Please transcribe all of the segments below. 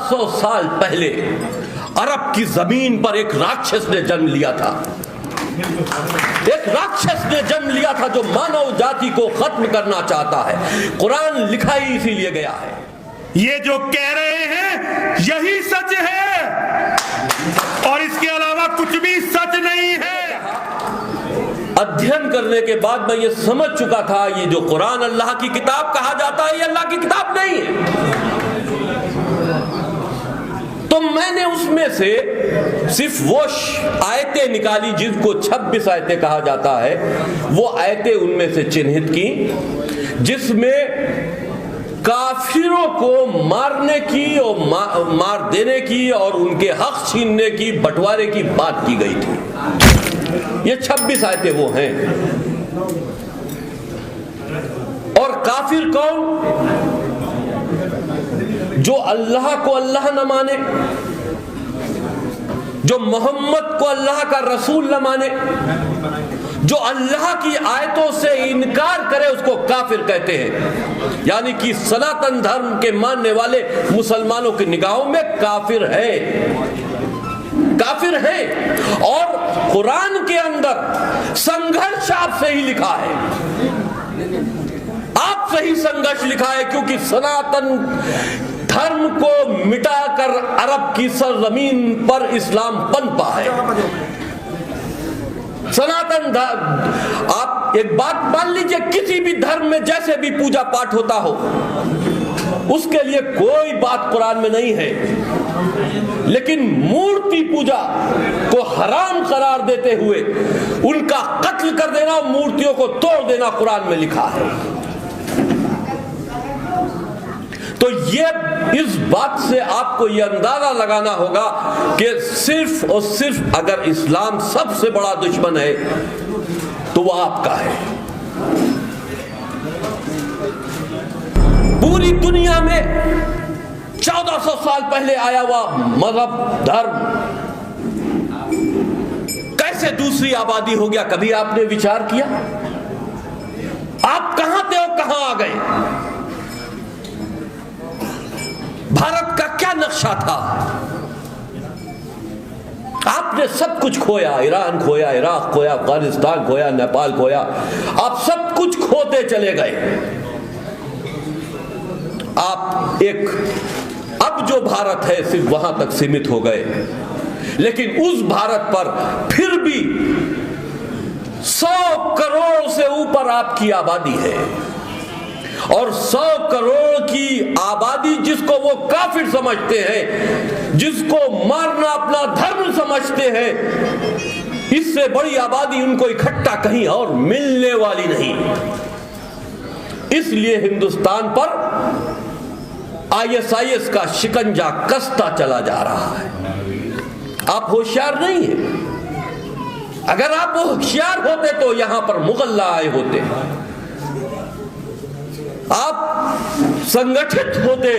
1400 साल पहले अरब की जमीन पर एक राक्षस ने जन्म लिया था। एक राक्षस ने जन्म लिया था जो मानव जाति को खत्म करना चाहता है। कुरान लिखा ही इसीलिए गया है। ये जो कह रहे हैं यही सच है और इसके अलावा कुछ भी सच नहीं है। अध्ययन करने के बाद मैं ये समझ चुका था ये जो कुरान अल्लाह की किताब कहा जाता है ये अल्लाह की किताब नहीं है। तो मैंने उसमें से सिर्फ वो आयतें निकाली जिनको 26 आयतें कहा जाता है, वो आयतें उनमें से चिन्हित की जिसमें काफिरों को मारने की और मार देने की और उनके हक छीनने की, बंटवारे की बात की गई थी। ये 26 आयतें वो हैं। और काफिर कौन? जो अल्लाह को अल्लाह न माने, जो मोहम्मद को अल्लाह का रसूल न माने, जो अल्लाह की आयतों से इनकार करे उसको काफिर कहते हैं। यानी कि सनातन धर्म के मानने वाले मुसलमानों की निगाहों में काफिर है, काफिर है। और कुरान के अंदर संघर्ष आपसे ही लिखा है, आपसे ही संघर्ष लिखा है, क्योंकि सनातन धर्म को मिटाकर अरब की सरजमीन पर इस्लाम पनपा है। सनातन धर्म, आप एक बात मान लीजिए, किसी भी धर्म में जैसे भी पूजा पाठ होता हो उसके लिए कोई बात कुरान में नहीं है, लेकिन मूर्ति पूजा को हराम करार देते हुए उनका कत्ल कर देना, मूर्तियों को तोड़ देना कुरान में लिखा है। तो ये इस बात से आपको ये अंदाजा लगाना होगा कि सिर्फ और सिर्फ अगर इस्लाम सबसे बड़ा दुश्मन है तो वो आपका है। पूरी दुनिया में 1400 साल पहले आया हुआ मजहब, धर्म कैसे दूसरी आबादी हो गया? कभी आपने विचार किया? आप कहां थे और कहां आ गए? भारत का क्या नक्शा था? आपने सब कुछ खोया, ईरान खोया, इराक खोया, अफगानिस्तान खोया, नेपाल खोया, आप सब कुछ खोते चले गए। आप एक अब जो भारत है सिर्फ वहां तक सीमित हो गए, लेकिन उस भारत पर फिर भी 100 करोड़ से ऊपर आपकी आबादी है। और 100 करोड़ की आबादी जिसको वो काफिर समझते हैं, जिसको मारना अपना धर्म समझते हैं, इससे बड़ी आबादी उनको इकट्ठा कहीं और मिलने वाली नहीं। इसलिए हिंदुस्तान पर ISIS का शिकंजा कसता चला जा रहा है। आप होशियार नहीं है। अगर आप होशियार होते तो यहां पर मुगल आए होते, आप संगठित होते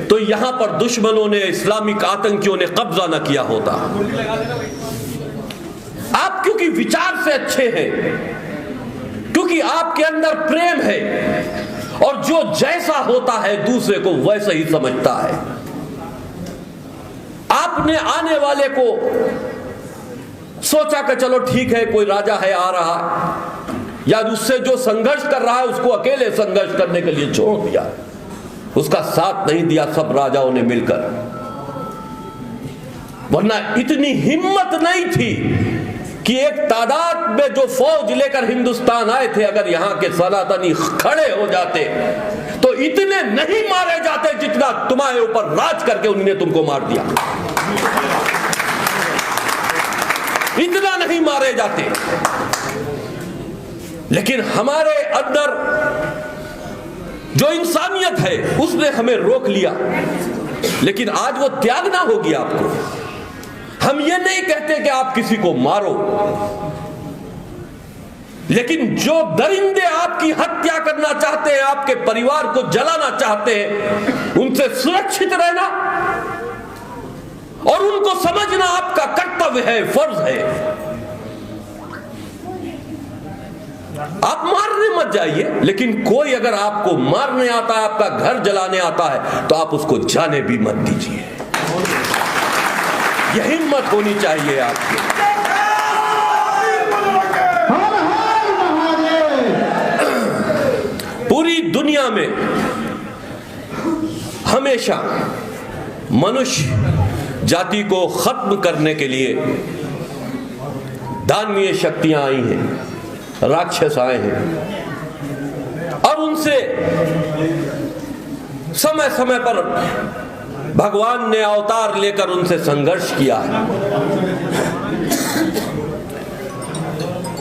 तो यहां पर दुश्मनों ने, इस्लामिक आतंकियों ने कब्जा न किया होता। आप क्योंकि विचार से अच्छे हैं, क्योंकि आपके अंदर प्रेम है और जो जैसा होता है दूसरे को वैसा ही समझता है। आपने आने वाले को सोचा कि चलो ठीक है, कोई राजा है आ रहा है, या उससे जो संघर्ष कर रहा है उसको अकेले संघर्ष करने के लिए छोड़ दिया, उसका साथ नहीं दिया सब राजाओं ने मिलकर। वरना इतनी हिम्मत नहीं थी कि एक तादाद में जो फौज लेकर हिंदुस्तान आए थे, अगर यहां के सनातनी खड़े हो जाते तो इतने नहीं मारे जाते जितना तुम्हारे ऊपर राज करके उन्होंने तुमको मार दिया। इतना नहीं मारे जाते। लेकिन हमारे अंदर जो इंसानियत है उसने हमें रोक लिया। लेकिन आज वो त्यागना होगी आपको। हम ये नहीं कहते कि आप किसी को मारो, लेकिन जो दरिंदे आपकी हत्या करना चाहते हैं, आपके परिवार को जलाना चाहते हैं, उनसे सुरक्षित रहना और उनको समझना आपका कर्तव्य है, फर्ज है। आप मारने मत जाइए, लेकिन कोई अगर आपको मारने आता है, आपका घर जलाने आता है, तो आप उसको जाने भी मत दीजिए। यह हिम्मत होनी चाहिए आपकी। पूरी दुनिया में हमेशा मनुष्य जाति को खत्म करने के लिए दानवीय शक्तियां आई हैं, राक्षस आए हैं, और उनसे समय समय पर भगवान ने अवतार लेकर उनसे संघर्ष किया है।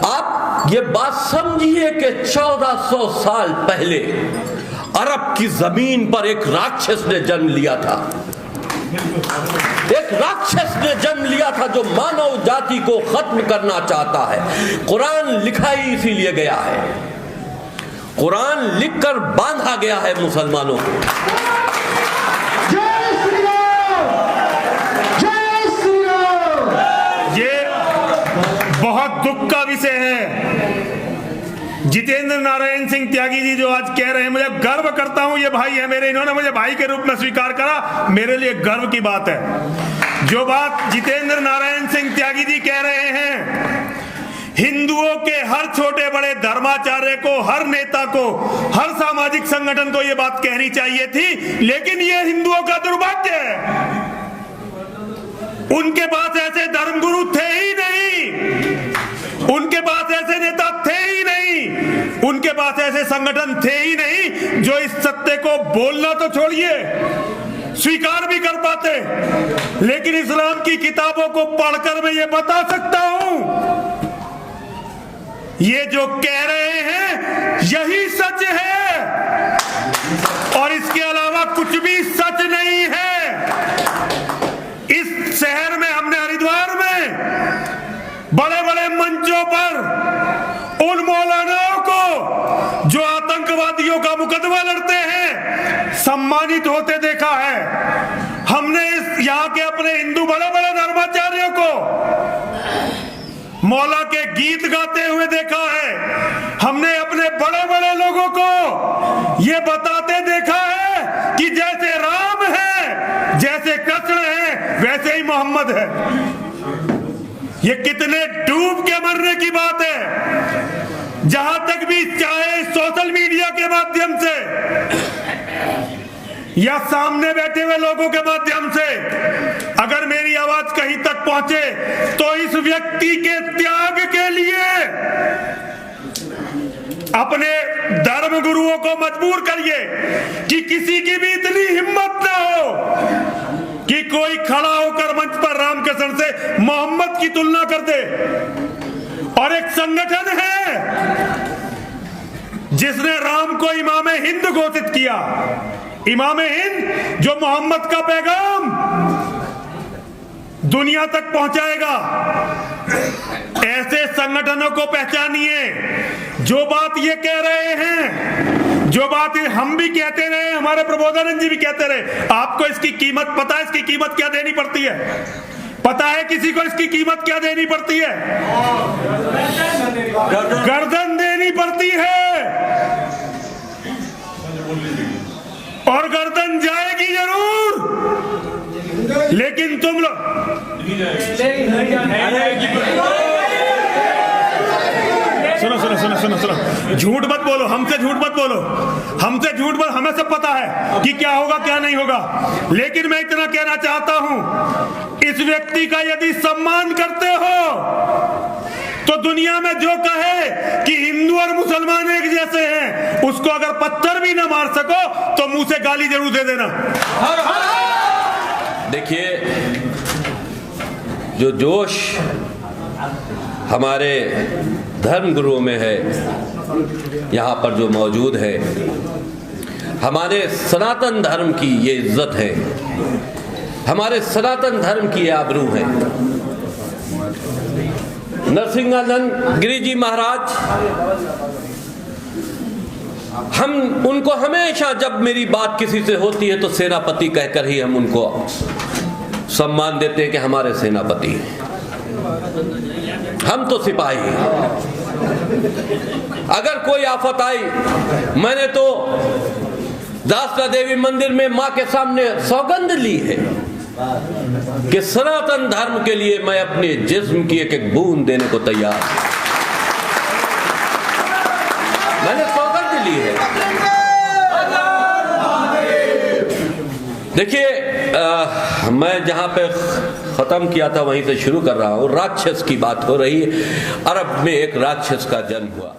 आप ये बात समझिए कि 1400 साल पहले अरब की जमीन पर एक राक्षस ने जन्म लिया था। एक राक्षस ने जन्म लिया था जो मानव जाति को खत्म करना चाहता है। कुरान लिखा ही इसीलिए गया है, कुरान लिखकर बांधा गया है मुसलमानों को। ये बहुत दुख का विषय है। जितेंद्र नारायण सिंह त्यागी जी जो आज कह रहे हैं, मुझे गर्व करता हूं, ये भाई है मेरे, इन्होंने मुझे भाई के रूप में स्वीकार करा, मेरे लिए गर्व की बात है। जो बात जितेंद्र नारायण सिंह त्यागी जी कह रहे हैं, हिंदुओं के हर छोटे बड़े धर्माचार्य को, हर नेता को, हर सामाजिक संगठन को ये बात कहनी चाहिए थी, लेकिन ये हिंदुओं का दुर्भाग्य है। उनके पास ऐसे धर्मगुरु थे ही नहीं, उनके पास ऐसे नेता थे ही नहीं, उनके पास ऐसे संगठन थे ही नहीं जो इस सत्य को बोलना तो छोड़िए, स्वीकार भी कर पाते। लेकिन इस्लाम की किताबों को पढ़कर मैं ये बता सकता हूं, ये जो कह रहे हैं यही सच है, और इसके अलावा कुछ भी सच नहीं है। इस शहर में हमने हरिद्वार में बड़े बड़े मंचों पर उन मौलानाओं को जो आतंकवादियों का मुकदमा लड़ते हैं सम्मानित होते देखा है। हमने यहाँ के अपने हिंदू बड़े बड़े धर्माचार्यों को मौला के गीत गाते हुए देखा है। हमने अपने बड़े बड़े लोगों को ये बताते देखा है कि जैसे राम है, जैसे कृष्ण है, वैसे ही मोहम्मद है। ये कितने डूब के मरने की बात है। जहां तक भी चाहे सोशल मीडिया के माध्यम से या सामने बैठे हुए लोगों के माध्यम से अगर मेरी आवाज कहीं तक पहुंचे तो इस व्यक्ति के त्याग के लिए अपने धर्म गुरुओं को मजबूर करिए कि किसी की भी इतनी हिम्मत ना हो कि कोई खड़ा होकर मंच पर रामकृष्ण से मोहम्मद की तुलना कर दे। और एक संगठन है जिसने राम को इमामे हिंद घोषित किया, इमामे हिंद जो मोहम्मद का पैगाम दुनिया तक पहुंचाएगा। ऐसे संगठनों को पहचानिए जो बात ये कह रहे हैं, जो बात हम भी कहते रहे, हमारे प्रबोधानंद जी भी कहते रहे। आपको इसकी कीमत पता है? इसकी कीमत क्या देनी पड़ती है? पता है किसी को इसकी कीमत क्या देनी पड़ती है? गर्दन देनी पड़ती है, और गर्दन जाएगी जरूर, लेकिन तुम लोग सुनो सुनो सुनो सुनो सुनो, झूठ मत बोलो, हमसे झूठ मत बोलो, हमसे झूठ मत। हमें सब पता है कि क्या होगा क्या नहीं होगा, लेकिन मैं इतना कहना चाहता हूं, इस व्यक्ति का यदि सम्मान करते हो तो दुनिया में जो कहे कि हिंदू और मुसलमान एक जैसे हैं, उसको अगर पत्थर भी ना मार सको तो मुंह से गाली जरूर दे देना। देखिए, जो जोश हमारे धर्म गुरुओं में है, यहाँ पर जो मौजूद है, हमारे सनातन धर्म की ये इज्जत है, हमारे सनातन धर्म की ये आबरू है। नरसिंहानंद गिरी जी महाराज, हम उनको हमेशा जब मेरी बात किसी से होती है तो सेनापति कहकर ही हम उनको सम्मान देते हैं कि हमारे सेनापति हैं। हम तो सिपाही हैं। अगर कोई आफत आई, मैंने तो दासला देवी मंदिर में मां के सामने सौगंध ली है कि सनातन धर्म के लिए मैं अपने जिस्म की एक एक बूंद देने को तैयार हूं। मैंने सौगंध ली है। देखिए, मैं जहां पे खत्म किया था वहीं से शुरू कर रहा हूं। राक्षस की बात हो रही है। अरब में एक राक्षस का जन्म हुआ।